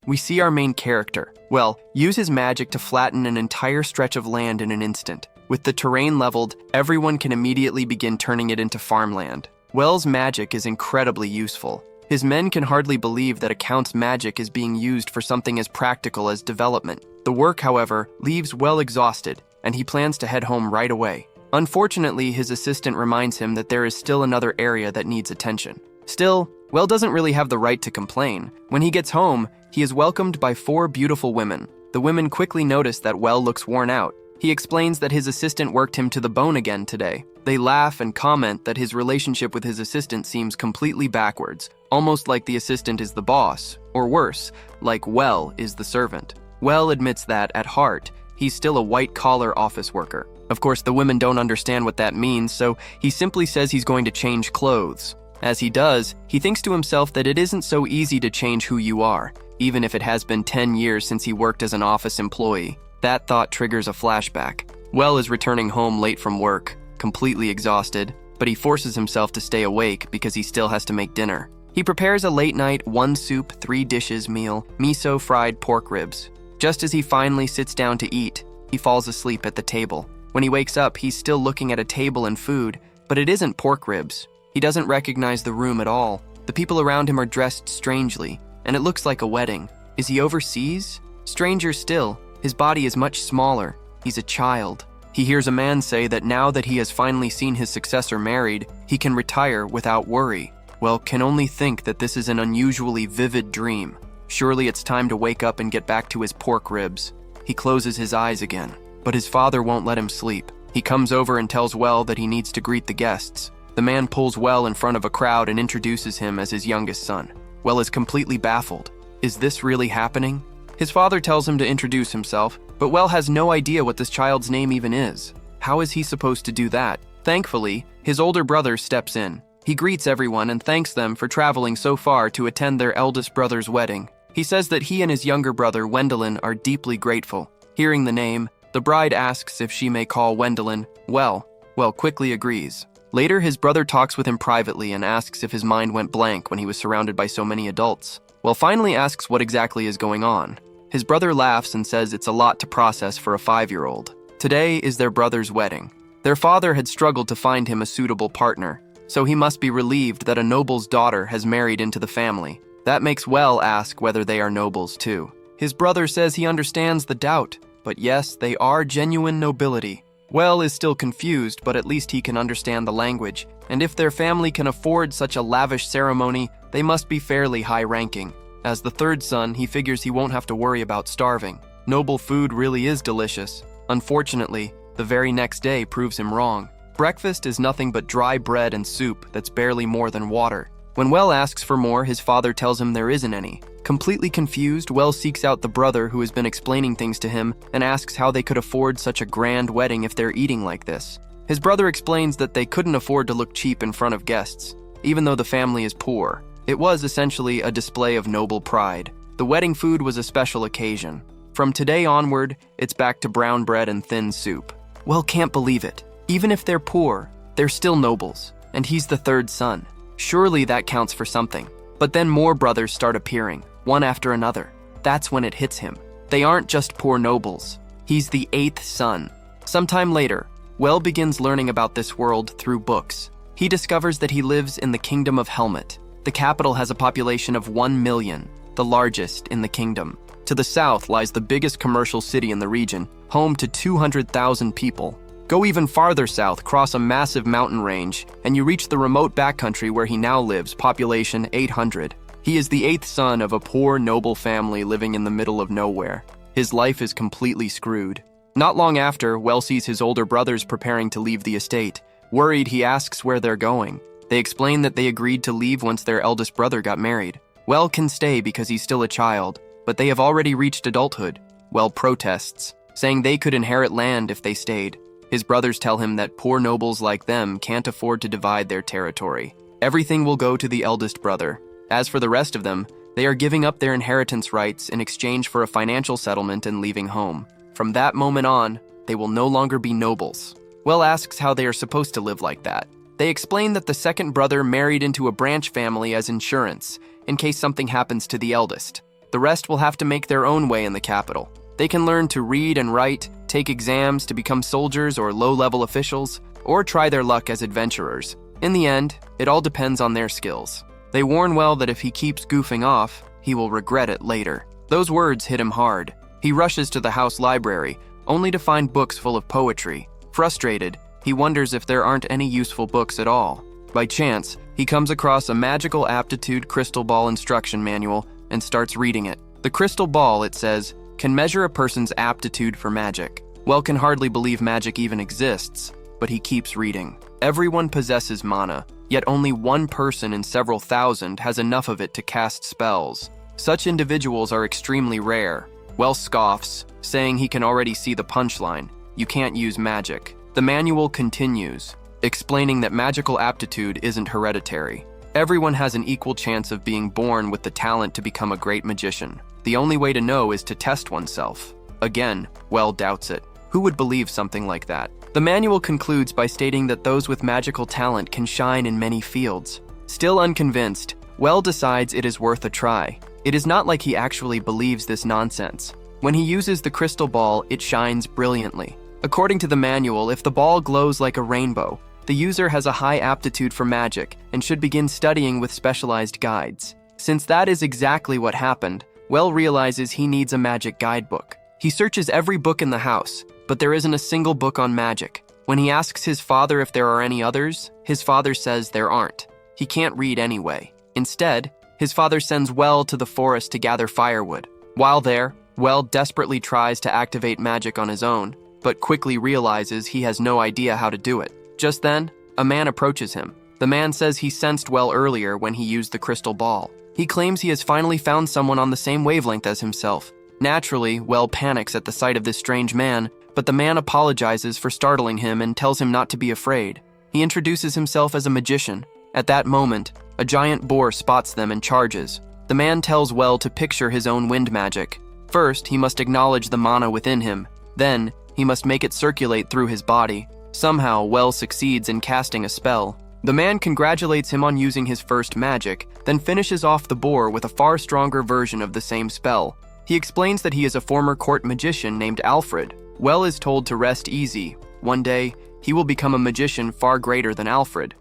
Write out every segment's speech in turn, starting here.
we see our main character, Well, use his magic to flatten an entire stretch of land in an instant. With the terrain leveled, everyone can immediately begin turning it into farmland. Well's magic is incredibly useful. His men can hardly believe that a count's magic is being used for something as practical as development. The work, however, leaves Well exhausted, and he plans to head home right away. Unfortunately, his assistant reminds him that there is still another area that needs attention. Still, Well doesn't really have the right to complain. When he gets home, he is welcomed by 4 beautiful women. The women quickly notice that Well looks worn out. He explains that his assistant worked him to the bone again today. They laugh and comment that his relationship with his assistant seems completely backwards, almost like the assistant is the boss, or worse, like Well is the servant. Well admits that, at heart, he's still a white-collar office worker. Of course, the women don't understand what that means, so he simply says he's going to change clothes. As he does, he thinks to himself that it isn't so easy to change who you are, even if it has been 10 years since he worked as an office employee. That thought triggers a flashback. Well is returning home late from work, completely exhausted, but he forces himself to stay awake because he still has to make dinner. He prepares a late-night 1 soup, 3 dishes meal, miso fried pork ribs. Just as he finally sits down to eat, he falls asleep at the table. When he wakes up, he's still looking at a table and food, but it isn't pork ribs. He doesn't recognize the room at all. The people around him are dressed strangely, and it looks like a wedding. Is he overseas? Stranger still, his body is much smaller. He's a child. He hears a man say that now that he has finally seen his successor married, he can retire without worry. Well, can only think that this is an unusually vivid dream. Surely it's time to wake up and get back to his pork ribs. He closes his eyes again, but his father won't let him sleep. He comes over and tells Well that he needs to greet the guests. The man pulls Well in front of a crowd and introduces him as his youngest son. Well is completely baffled. Is this really happening? His father tells him to introduce himself, but Well has no idea what this child's name even is. How is he supposed to do that? Thankfully, his older brother steps in. He greets everyone and thanks them for traveling so far to attend their eldest brother's wedding. He says that he and his younger brother, Wendelin, are deeply grateful. Hearing the name, the bride asks if she may call Wendelin Well. Well quickly agrees. Later, his brother talks with him privately and asks if his mind went blank when he was surrounded by so many adults. Well finally asks what exactly is going on. His brother laughs and says it's a lot to process for a 5-year-old. Today is their brother's wedding. Their father had struggled to find him a suitable partner, so he must be relieved that a noble's daughter has married into the family. That makes Well ask whether they are nobles too. His brother says he understands the doubt, but yes, they are genuine nobility. Well is still confused, but at least he can understand the language, and if their family can afford such a lavish ceremony, they must be fairly high-ranking. As the 3rd son, he figures he won't have to worry about starving. Noble food really is delicious. Unfortunately, the very next day proves him wrong. Breakfast is nothing but dry bread and soup that's barely more than water. When Well asks for more, his father tells him there isn't any. Completely confused, Well seeks out the brother who has been explaining things to him and asks how they could afford such a grand wedding if they're eating like this. His brother explains that they couldn't afford to look cheap in front of guests, even though the family is poor. It was essentially a display of noble pride. The wedding food was a special occasion. From today onward, it's back to brown bread and thin soup. Well can't believe it. Even if they're poor, they're still nobles, and he's the 3rd son. Surely that counts for something. But then more brothers start appearing, one after another. That's when it hits him. They aren't just poor nobles. He's the 8th son. Sometime later, Well begins learning about this world through books. He discovers that he lives in the Kingdom of Helmet. The capital has a population of 1 million, the largest in the kingdom. To the south lies the biggest commercial city in the region, home to 200,000 people. Go even farther south, cross a massive mountain range, and you reach the remote backcountry where he now lives, population 800. He is the 8th son of a poor, noble family living in the middle of nowhere. His life is completely screwed. Not long after, Well sees his older brothers preparing to leave the estate. Worried, he asks where they're going. They explain that they agreed to leave once their eldest brother got married. Well can stay because he's still a child, but they have already reached adulthood. Well protests, saying they could inherit land if they stayed. His brothers tell him that poor nobles like them can't afford to divide their territory. Everything will go to the eldest brother. As for the rest of them, they are giving up their inheritance rights in exchange for a financial settlement and leaving home. From that moment on, they will no longer be nobles. Well asks how they are supposed to live like that. They explain that the 2nd brother married into a branch family as insurance, in case something happens to the eldest. The rest will have to make their own way in the capital. They can learn to read and write, take exams to become soldiers or low-level officials, or try their luck as adventurers. In the end, it all depends on their skills. They warn Well that if he keeps goofing off, he will regret it later. Those words hit him hard. He rushes to the house library, only to find books full of poetry. Frustrated, he wonders if there aren't any useful books at all. By chance, he comes across a magical aptitude crystal ball instruction manual and starts reading it. The crystal ball, it says, can measure a person's aptitude for magic. Well can hardly believe magic even exists, but he keeps reading. Everyone possesses mana, yet only one person in several thousand has enough of it to cast spells. Such individuals are extremely rare. Well scoffs, saying he can already see the punchline. You can't use magic. The manual continues, explaining that magical aptitude isn't hereditary. Everyone has an equal chance of being born with the talent to become a great magician. The only way to know is to test oneself. Again, Well doubts it. Who would believe something like that? The manual concludes by stating that those with magical talent can shine in many fields. Still unconvinced, Well decides it is worth a try. It is not like he actually believes this nonsense. When he uses the crystal ball, it shines brilliantly. According to the manual, if the ball glows like a rainbow, the user has a high aptitude for magic and should begin studying with specialized guides. Since that is exactly what happened, Well realizes he needs a magic guidebook. He searches every book in the house, but there isn't a single book on magic. When he asks his father if there are any others, his father says there aren't. He can't read anyway. Instead, his father sends Well to the forest to gather firewood. While there, Well desperately tries to activate magic on his own, but quickly realizes he has no idea how to do it. Just then, a man approaches him. The man says he sensed Well earlier when he used the crystal ball. He claims he has finally found someone on the same wavelength as himself. Naturally, Well panics at the sight of this strange man, but the man apologizes for startling him and tells him not to be afraid. He introduces himself as a magician. At that moment, a giant boar spots them and charges. The man tells Well to picture his own wind magic. First, he must acknowledge the mana within him. Then, he must make it circulate through his body. Somehow, Well succeeds in casting a spell. The man congratulates him on using his first magic, then finishes off the boar with a far stronger version of the same spell. He explains that he is a former court magician named Alfred. Well is told to rest easy. One day, he will become a magician far greater than Alfred.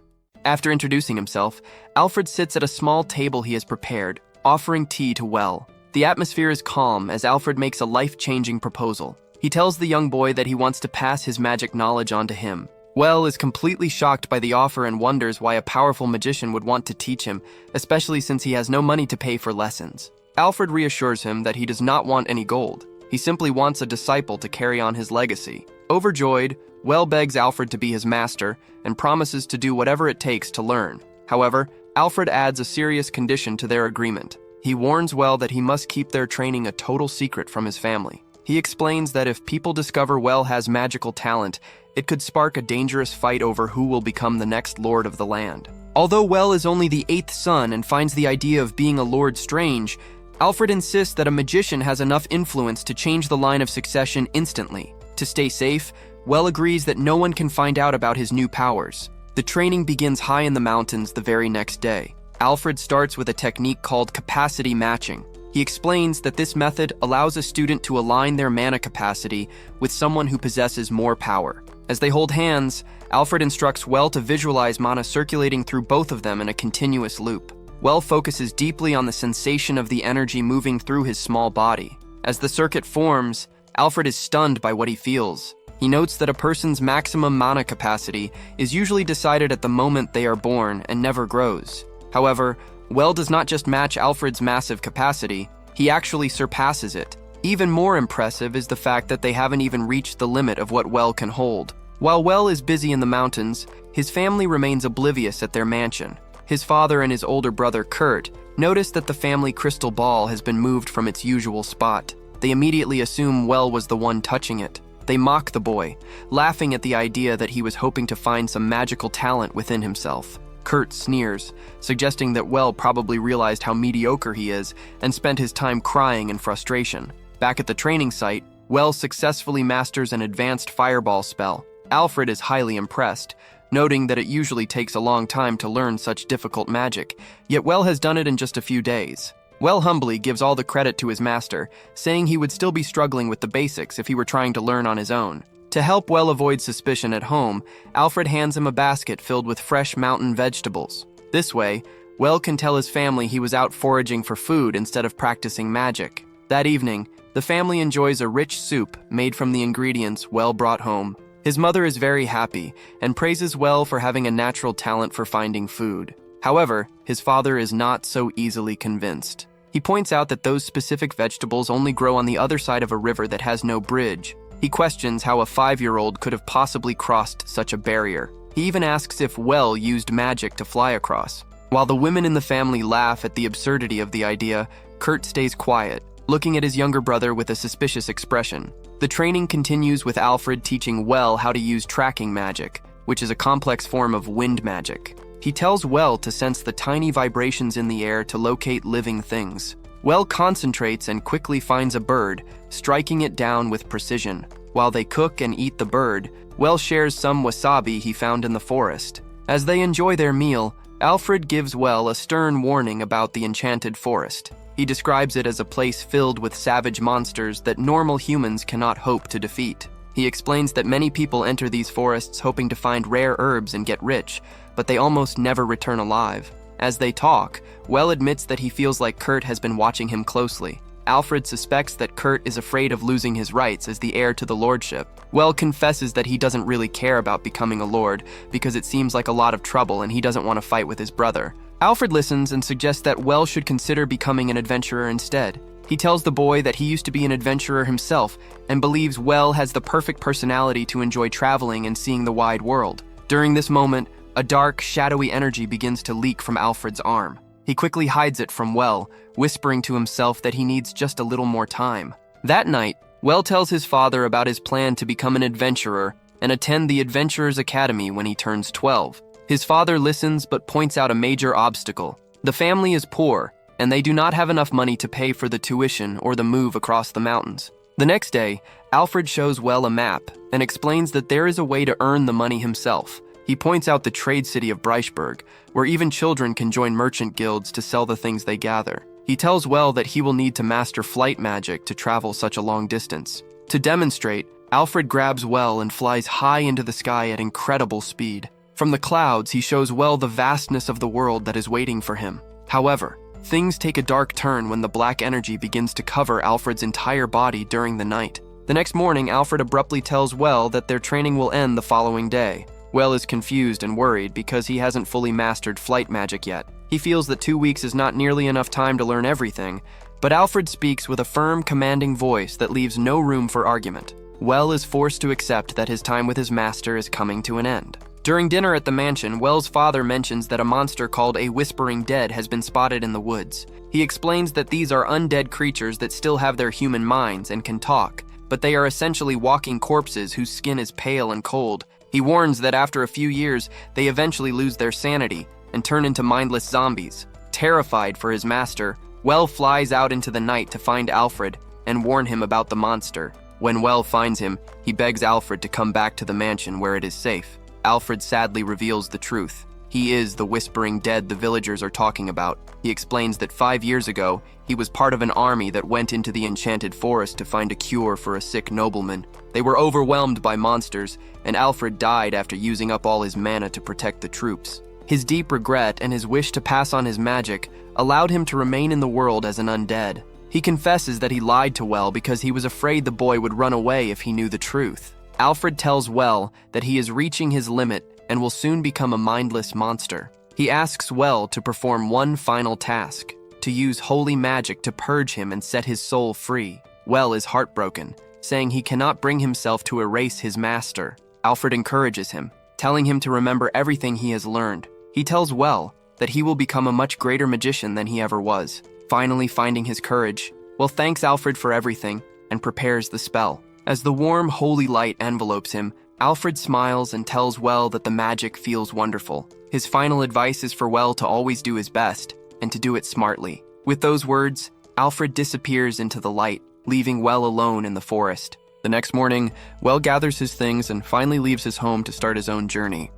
After introducing himself, Alfred sits at a small table he has prepared, offering tea to Well. The atmosphere is calm as Alfred makes a life-changing proposal. He tells the young boy that he wants to pass his magic knowledge on to him. Well is completely shocked by the offer and wonders why a powerful magician would want to teach him, especially since he has no money to pay for lessons. Alfred reassures him that he does not want any gold. He simply wants a disciple to carry on his legacy. Overjoyed, Well begs Alfred to be his master and promises to do whatever it takes to learn. However, Alfred adds a serious condition to their agreement. He warns Well that he must keep their training a total secret from his family. He explains that if people discover Well has magical talent, it could spark a dangerous fight over who will become the next lord of the land. Although Well is only the 8th son and finds the idea of being a lord strange, Alfred insists that a magician has enough influence to change the line of succession instantly. To stay safe, Well agrees that no one can find out about his new powers. The training begins high in the mountains the very next day. Alfred starts with a technique called capacity matching. He explains that this method allows a student to align their mana capacity with someone who possesses more power. As they hold hands, Alfred instructs Well to visualize mana circulating through both of them in a continuous loop. Well focuses deeply on the sensation of the energy moving through his small body. As the circuit forms, Alfred is stunned by what he feels. He notes that a person's maximum mana capacity is usually decided at the moment they are born and never grows. However, Well does not just match Alfred's massive capacity, he actually surpasses it. Even more impressive is the fact that they haven't even reached the limit of what Well can hold. While Well is busy in the mountains, his family remains oblivious at their mansion. His father and his older brother, Kurt, notice that the family crystal ball has been moved from its usual spot. They immediately assume Well was the one touching it. They mock the boy, laughing at the idea that he was hoping to find some magical talent within himself. Kurt sneers, suggesting that Well probably realized how mediocre he is and spent his time crying in frustration. Back at the training site, Well successfully masters an advanced fireball spell. Alfred is highly impressed, noting that it usually takes a long time to learn such difficult magic, yet Well has done it in just a few days. Well humbly gives all the credit to his master, saying he would still be struggling with the basics if he were trying to learn on his own. To help Well avoid suspicion at home, Alfred hands him a basket filled with fresh mountain vegetables. This way, Well can tell his family he was out foraging for food instead of practicing magic. That evening, the family enjoys a rich soup made from the ingredients Well brought home. His mother is very happy and praises Well for having a natural talent for finding food. However, his father is not so easily convinced. He points out that those specific vegetables only grow on the other side of a river that has no bridge. He questions how a 5-year-old could have possibly crossed such a barrier. He even asks if Well used magic to fly across. While the women in the family laugh at the absurdity of the idea, Kurt stays quiet, looking at his younger brother with a suspicious expression. The training continues with Alfred teaching Well how to use tracking magic, which is a complex form of wind magic. He tells Well to sense the tiny vibrations in the air to locate living things. Well concentrates and quickly finds a bird, striking it down with precision. While they cook and eat the bird, Well shares some wasabi he found in the forest. As they enjoy their meal, Alfred gives Well a stern warning about the enchanted forest. He describes it as a place filled with savage monsters that normal humans cannot hope to defeat. He explains that many people enter these forests hoping to find rare herbs and get rich, but they almost never return alive. As they talk, Well admits that he feels like Kurt has been watching him closely. Alfred suspects that Kurt is afraid of losing his rights as the heir to the lordship. Well confesses that he doesn't really care about becoming a lord because it seems like a lot of trouble and he doesn't want to fight with his brother. Alfred listens and suggests that Well should consider becoming an adventurer instead. He tells the boy that he used to be an adventurer himself and believes Well has the perfect personality to enjoy traveling and seeing the wide world. During this moment, a dark, shadowy energy begins to leak from Alfred's arm. He quickly hides it from Well, whispering to himself that he needs just a little more time. That night, Well tells his father about his plan to become an adventurer and attend the Adventurers Academy when he turns 12. His father listens but points out a major obstacle. The family is poor, and they do not have enough money to pay for the tuition or the move across the mountains. The next day, Alfred shows Well a map and explains that there is a way to earn the money himself. He points out the trade city of Breisberg, where even children can join merchant guilds to sell the things they gather. He tells Well that he will need to master flight magic to travel such a long distance. To demonstrate, Alfred grabs Well and flies high into the sky at incredible speed. From the clouds, he shows Well the vastness of the world that is waiting for him. However, things take a dark turn when the black energy begins to cover Alfred's entire body during the night. The next morning, Alfred abruptly tells Well that their training will end the following day. Well is confused and worried because he hasn't fully mastered flight magic yet. He feels that 2 weeks is not nearly enough time to learn everything, but Alfred speaks with a firm, commanding voice that leaves no room for argument. Well is forced to accept that his time with his master is coming to an end. During dinner at the mansion, Well's father mentions that a monster called a Whispering Dead has been spotted in the woods. He explains that these are undead creatures that still have their human minds and can talk, but they are essentially walking corpses whose skin is pale and cold. He warns that after a few years, they eventually lose their sanity and turn into mindless zombies. Terrified for his master, Well flies out into the night to find Alfred and warn him about the monster. When Well finds him, he begs Alfred to come back to the mansion where it is safe. Alfred sadly reveals the truth. He is the Whispering Dead the villagers are talking about. He explains that 5 years ago, he was part of an army that went into the enchanted forest to find a cure for a sick nobleman. They were overwhelmed by monsters, and Alfred died after using up all his mana to protect the troops. His deep regret and his wish to pass on his magic allowed him to remain in the world as an undead. He confesses that he lied to Well because he was afraid the boy would run away if he knew the truth. Alfred tells Well that he is reaching his limit and will soon become a mindless monster. He asks Well to perform one final task, to use holy magic to purge him and set his soul free. Well is heartbroken, saying he cannot bring himself to erase his master. Alfred encourages him, telling him to remember everything he has learned. He tells Well that he will become a much greater magician than he ever was. Finally finding his courage, Well thanks Alfred for everything and prepares the spell. As the warm, holy light envelopes him, Alfred smiles and tells Well that the magic feels wonderful. His final advice is for Well to always do his best and to do it smartly. With those words, Alfred disappears into the light, leaving Well alone in the forest. The next morning, Well gathers his things and finally leaves his home to start his own journey.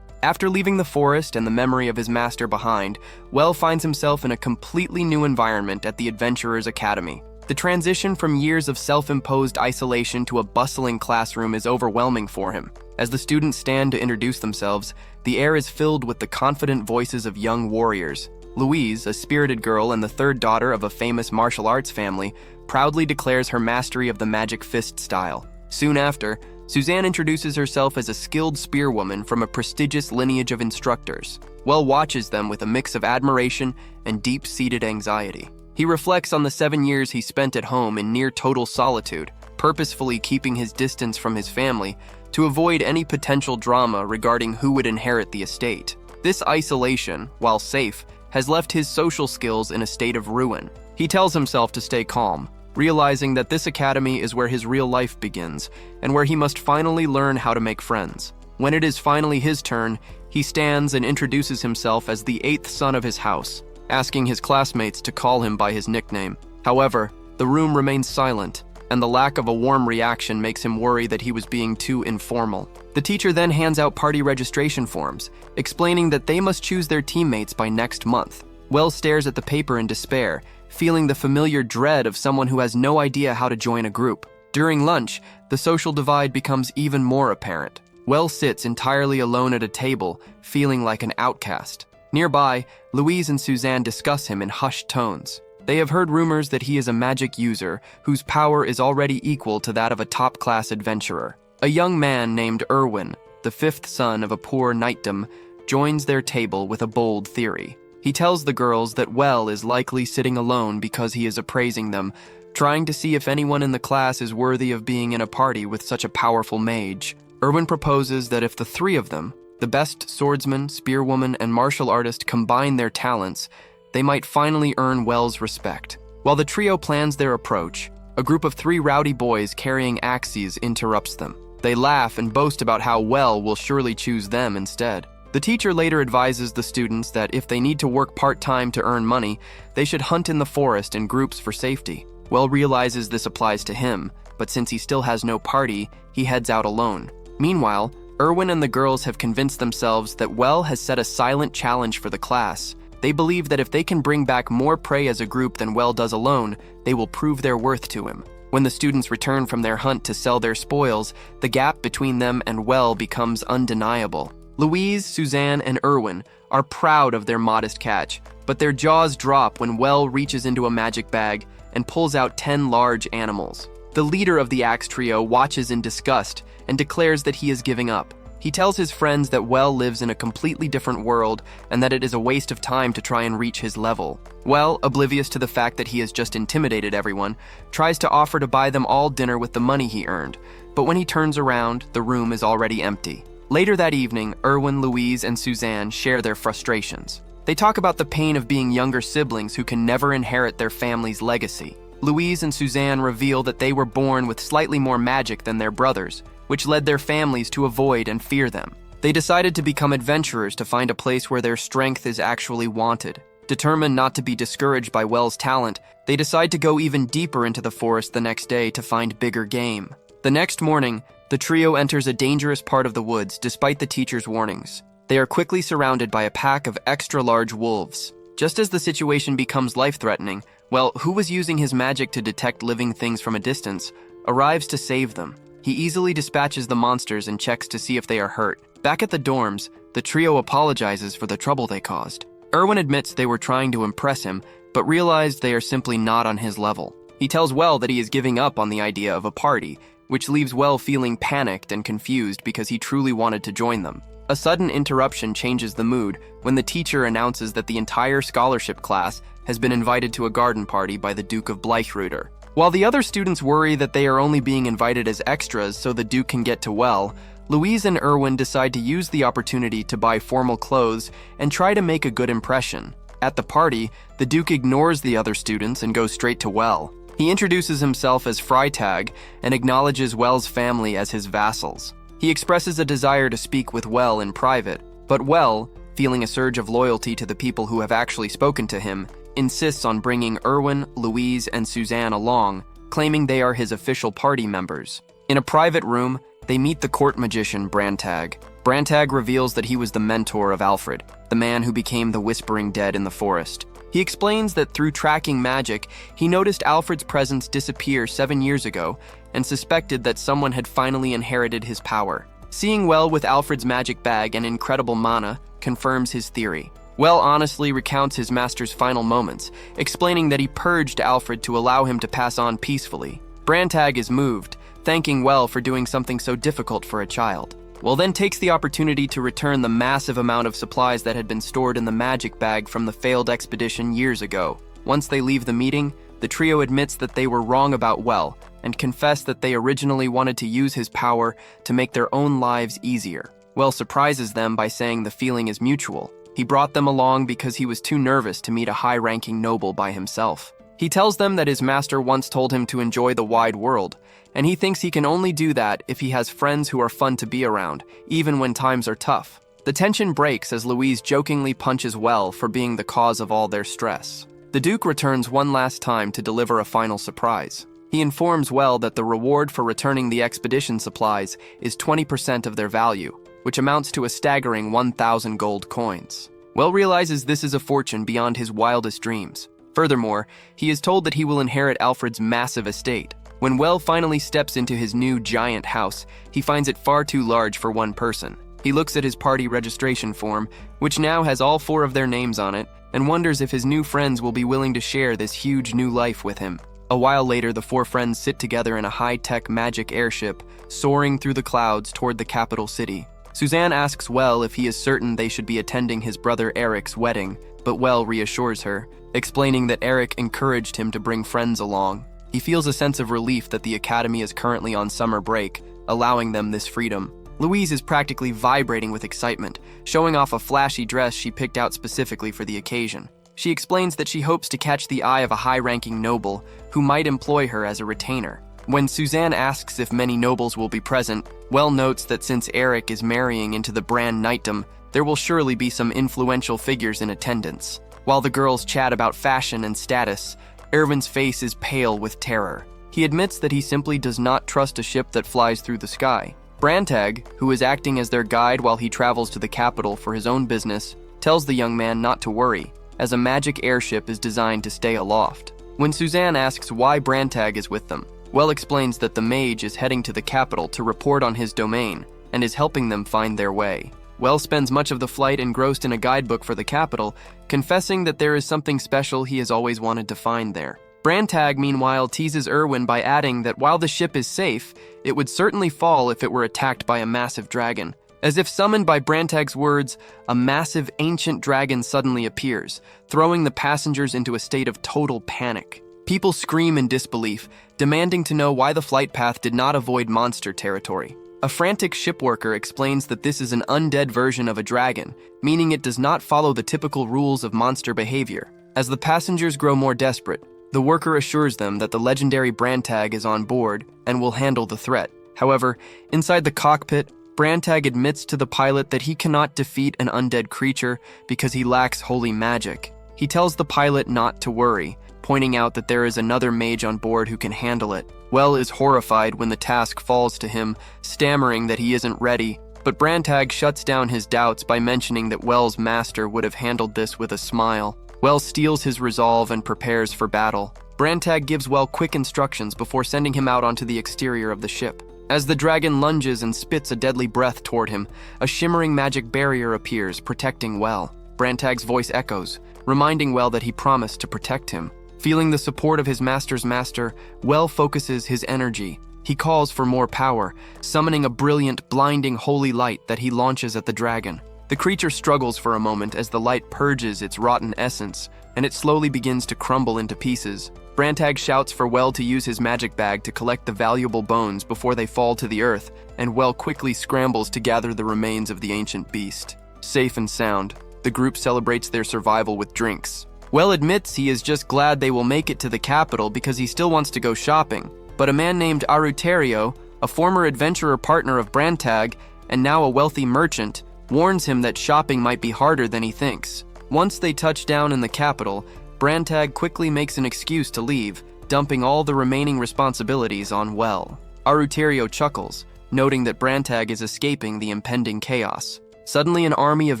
After leaving the forest and the memory of his master behind, Well finds himself in a completely new environment at the Adventurers Academy. The transition from years of self-imposed isolation to a bustling classroom is overwhelming for him. As the students stand to introduce themselves, the air is filled with the confident voices of young warriors. Louise, a spirited girl and the third daughter of a famous martial arts family, proudly declares her mastery of the magic fist style. Soon after, Suzanne introduces herself as a skilled spearwoman from a prestigious lineage of instructors. Well watches them with a mix of admiration and deep-seated anxiety. He reflects on the 7 years he spent at home in near total solitude, purposefully keeping his distance from his family to avoid any potential drama regarding who would inherit the estate. This isolation, while safe, has left his social skills in a state of ruin. He tells himself to stay calm, realizing that this academy is where his real life begins and where he must finally learn how to make friends. When it is finally his turn, he stands and introduces himself as the 8th son of his house, asking his classmates to call him by his nickname. However, the room remains silent, and the lack of a warm reaction makes him worry that he was being too informal. The teacher then hands out party registration forms, explaining that they must choose their teammates by next month. Wells stares at the paper in despair, feeling the familiar dread of someone who has no idea how to join a group. During lunch, the social divide becomes even more apparent. Wells sits entirely alone at a table, feeling like an outcast. Nearby, Louise and Suzanne discuss him in hushed tones. They have heard rumors that he is a magic user whose power is already equal to that of a top-class adventurer. A young man named Erwin, the 5th son of a poor knightdom, joins their table with a bold theory. He tells the girls that Well is likely sitting alone because he is appraising them, trying to see if anyone in the class is worthy of being in a party with such a powerful mage. Erwin proposes that if the 3 of them, the best swordsman, spearwoman, and martial artist, combine their talents, they might finally earn Well's respect. While the trio plans their approach, a group of 3 rowdy boys carrying axes interrupts them. They laugh and boast about how Well will surely choose them instead. The teacher later advises the students that if they need to work part-time to earn money, they should hunt in the forest in groups for safety. Well realizes this applies to him, but since he still has no party, he heads out alone. Meanwhile, Erwin and the girls have convinced themselves that Well has set a silent challenge for the class. They believe that if they can bring back more prey as a group than Well does alone, they will prove their worth to him. When the students return from their hunt to sell their spoils, the gap between them and Well becomes undeniable. Louise, Suzanne, and Erwin are proud of their modest catch, but their jaws drop when Well reaches into a magic bag and pulls out 10 large animals. The leader of the Axe Trio watches in disgust and declares that he is giving up. He tells his friends that Well lives in a completely different world and that it is a waste of time to try and reach his level. Well, oblivious to the fact that he has just intimidated everyone, tries to offer to buy them all dinner with the money he earned, but when he turns around, the room is already empty. Later that evening, Erwin, Louise, and Suzanne share their frustrations. They talk about the pain of being younger siblings who can never inherit their family's legacy. Louise and Suzanne reveal that they were born with slightly more magic than their brothers, which led their families to avoid and fear them. They decided to become adventurers to find a place where their strength is actually wanted. Determined not to be discouraged by Well's talent, they decide to go even deeper into the forest the next day to find bigger game. The next morning, the trio enters a dangerous part of the woods despite the teacher's warnings. They are quickly surrounded by a pack of extra-large wolves. Just as the situation becomes life-threatening, Well, who was using his magic to detect living things from a distance, arrives to save them. He easily dispatches the monsters and checks to see if they are hurt. Back at the dorms, the trio apologizes for the trouble they caused. Erwin admits they were trying to impress him, but realized they are simply not on his level. He tells Well that he is giving up on the idea of a party, which leaves Well feeling panicked and confused because he truly wanted to join them. A sudden interruption changes the mood when the teacher announces that the entire scholarship class has been invited to a garden party by the Duke of Bleichruder. While the other students worry that they are only being invited as extras so the Duke can get to Well, Louise and Erwin decide to use the opportunity to buy formal clothes and try to make a good impression. At the party, the Duke ignores the other students and goes straight to Well. He introduces himself as Freitag and acknowledges Well's family as his vassals. He expresses a desire to speak with Well in private, but Well, feeling a surge of loyalty to the people who have actually spoken to him, insists on bringing Erwin, Louise, and Suzanne along, claiming they are his official party members. In a private room, they meet the court magician Brantag. Brantag reveals that he was the mentor of Alfred, the man who became the Whispering Dead in the forest. He explains that through tracking magic, he noticed Alfred's presence disappear 7 years ago and suspected that someone had finally inherited his power. Seeing Well with Alfred's magic bag and incredible mana confirms his theory. Well honestly recounts his master's final moments, explaining that he purged Alfred to allow him to pass on peacefully. Brantag is moved, thanking Well for doing something so difficult for a child. Well then takes the opportunity to return the massive amount of supplies that had been stored in the magic bag from the failed expedition years ago. Once they leave the meeting, the trio admits that they were wrong about Well and confess that they originally wanted to use his power to make their own lives easier. Well surprises them by saying the feeling is mutual. He brought them along because he was too nervous to meet a high-ranking noble by himself. He tells them that his master once told him to enjoy the wide world, and he thinks he can only do that if he has friends who are fun to be around, even when times are tough. The tension breaks as Louise jokingly punches Well for being the cause of all their stress. The Duke returns one last time to deliver a final surprise. He informs Well that the reward for returning the expedition supplies is 20% of their value, which amounts to a staggering 1,000 gold coins. Well realizes this is a fortune beyond his wildest dreams. Furthermore, he is told that he will inherit Alfred's massive estate. When Well finally steps into his new giant house, he finds it far too large for one person. He looks at his party registration form, which now has all 4 of their names on it, and wonders if his new friends will be willing to share this huge new life with him. A while later, the 4 friends sit together in a high-tech magic airship, soaring through the clouds toward the capital city. Suzanne asks Well if he is certain they should be attending his brother Eric's wedding, but Well reassures her, explaining that Eric encouraged him to bring friends along. He feels a sense of relief that the academy is currently on summer break, allowing them this freedom. Louise is practically vibrating with excitement, showing off a flashy dress she picked out specifically for the occasion. She explains that she hopes to catch the eye of a high-ranking noble who might employ her as a retainer. When Suzanne asks if many nobles will be present, Well notes that since Eric is marrying into the Bran knightdom, there will surely be some influential figures in attendance. While the girls chat about fashion and status, Erwin's face is pale with terror. He admits that he simply does not trust a ship that flies through the sky. Brantag, who is acting as their guide while he travels to the capital for his own business, tells the young man not to worry, as a magic airship is designed to stay aloft. When Suzanne asks why Brantag is with them, Well explains that the mage is heading to the capital to report on his domain and is helping them find their way. Well spends much of the flight engrossed in a guidebook for the capital, confessing that there is something special he has always wanted to find there. Brantag, meanwhile, teases Erwin by adding that while the ship is safe, it would certainly fall if it were attacked by a massive dragon. As if summoned by Brantag's words, a massive ancient dragon suddenly appears, throwing the passengers into a state of total panic. People scream in disbelief, demanding to know why the flight path did not avoid monster territory. A frantic shipworker explains that this is an undead version of a dragon, meaning it does not follow the typical rules of monster behavior. As the passengers grow more desperate, the worker assures them that the legendary Brantag is on board and will handle the threat. However, inside the cockpit, Brantag admits to the pilot that he cannot defeat an undead creature because he lacks holy magic. He tells the pilot not to worry, pointing out that there is another mage on board who can handle it. Well is horrified when the task falls to him, stammering that he isn't ready, but Brantag shuts down his doubts by mentioning that Well's master would have handled this with a smile. Well steals his resolve and prepares for battle. Brantag gives Well quick instructions before sending him out onto the exterior of the ship. As the dragon lunges and spits a deadly breath toward him, a shimmering magic barrier appears, protecting Well. Brantag's voice echoes, reminding Well that he promised to protect him. Feeling the support of his master's master, Well focuses his energy. He calls for more power, summoning a brilliant, blinding holy light that he launches at the dragon. The creature struggles for a moment as the light purges its rotten essence, and it slowly begins to crumble into pieces. Brantag shouts for Well to use his magic bag to collect the valuable bones before they fall to the earth, and Well quickly scrambles to gather the remains of the ancient beast. Safe and sound, the group celebrates their survival with drinks. Well admits he is just glad they will make it to the capital because he still wants to go shopping, but a man named Aruterio, a former adventurer partner of Brantag and now a wealthy merchant, warns him that shopping might be harder than he thinks. Once they touch down in the capital, Brantag quickly makes an excuse to leave, dumping all the remaining responsibilities on Well. Aruterio chuckles, noting that Brantag is escaping the impending chaos. Suddenly, an army of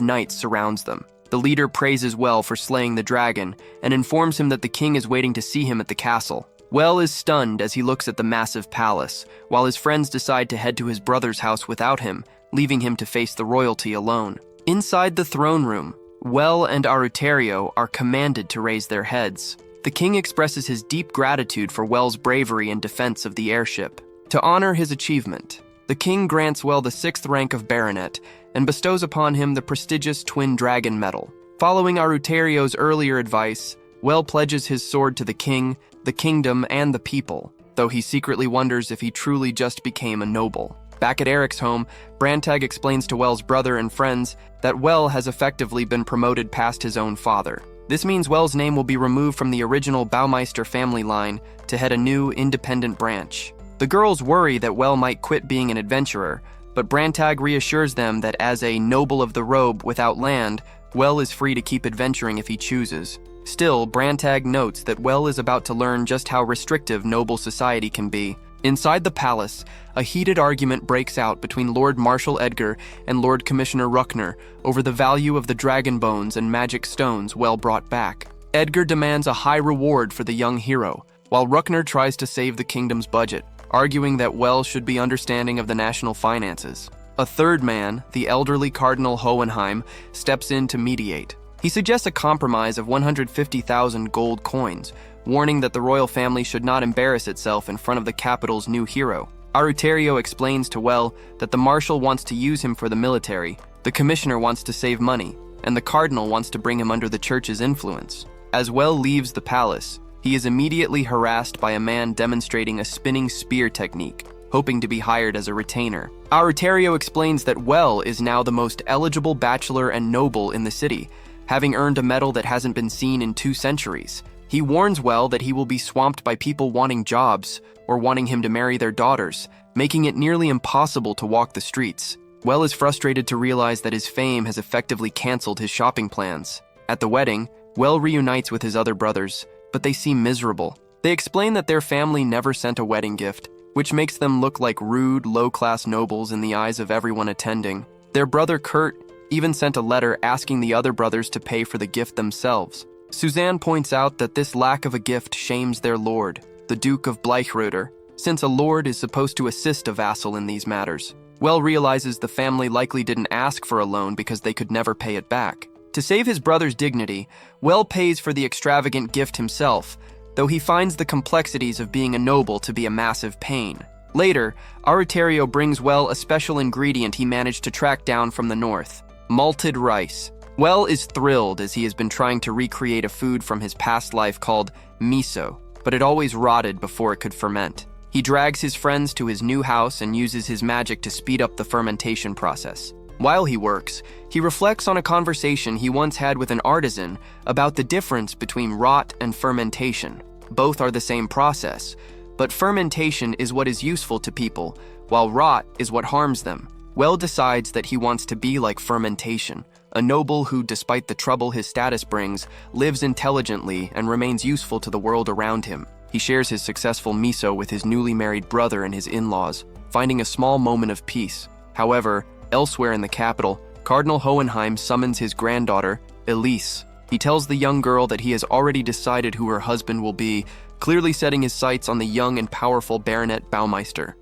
knights surrounds them. The leader praises Well for slaying the dragon and informs him that the king is waiting to see him at the castle. Well is stunned as he looks at the massive palace, while his friends decide to head to his brother's house without him, leaving him to face the royalty alone. Inside the throne room, Well and Aruterio are commanded to raise their heads. The king expresses his deep gratitude for Well's bravery and defense of the airship. To honor his achievement, the king grants Well the 6th rank of baronet and bestows upon him the prestigious Twin Dragon Medal. Following Aruterio's earlier advice, Well pledges his sword to the king, the kingdom, and the people, though he secretly wonders if he truly just became a noble. Back at Eric's home, Brantag explains to Well's brother and friends that Well has effectively been promoted past his own father. This means Well's name will be removed from the original Baumeister family line to head a new, independent branch. The girls worry that Well might quit being an adventurer, but Brantag reassures them that as a noble of the robe without land, Well is free to keep adventuring if he chooses. Still, Brantag notes that Well is about to learn just how restrictive noble society can be. Inside the palace, a heated argument breaks out between Lord Marshal Edgar and Lord Commissioner Ruckner over the value of the dragon bones and magic stones Well brought back. Edgar demands a high reward for the young hero, while Ruckner tries to save the kingdom's budget, arguing that Well should be understanding of the national finances. A third man, the elderly Cardinal Hohenheim, steps in to mediate. He suggests a compromise of 150,000 gold coins, warning that the royal family should not embarrass itself in front of the capital's new hero. Aruterio explains to Well that the marshal wants to use him for the military, the commissioner wants to save money, and the cardinal wants to bring him under the church's influence. As Well leaves the palace, he is immediately harassed by a man demonstrating a spinning spear technique, hoping to be hired as a retainer. Aruterio explains that Well is now the most eligible bachelor and noble in the city, having earned a medal that hasn't been seen in 2 centuries. He warns Well that he will be swamped by people wanting jobs or wanting him to marry their daughters, making it nearly impossible to walk the streets. Well is frustrated to realize that his fame has effectively canceled his shopping plans. At the wedding, Well reunites with his other brothers, but they seem miserable. They explain that their family never sent a wedding gift, which makes them look like rude, low-class nobles in the eyes of everyone attending. Their brother Kurt even sent a letter asking the other brothers to pay for the gift themselves. Suzanne points out that this lack of a gift shames their lord, the Duke of Bleichroeder, since a lord is supposed to assist a vassal in these matters. Well realizes the family likely didn't ask for a loan because they could never pay it back. To save his brother's dignity, Well pays for the extravagant gift himself, though he finds the complexities of being a noble to be a massive pain. Later, Aruterio brings Well a special ingredient he managed to track down from the north: malted rice. Well is thrilled as he has been trying to recreate a food from his past life called miso, but it always rotted before it could ferment. He drags his friends to his new house and uses his magic to speed up the fermentation process. While he works, he reflects on a conversation he once had with an artisan about the difference between rot and fermentation. Both are the same process, but fermentation is what is useful to people, while rot is what harms them. Well decides that he wants to be like fermentation, a noble who, despite the trouble his status brings, lives intelligently and remains useful to the world around him. He shares his successful miso with his newly married brother and his in-laws, finding a small moment of peace. However, elsewhere in the capital, Cardinal Hohenheim summons his granddaughter, Elise. He tells the young girl that he has already decided who her husband will be, clearly setting his sights on the young and powerful Baronet Baumeister.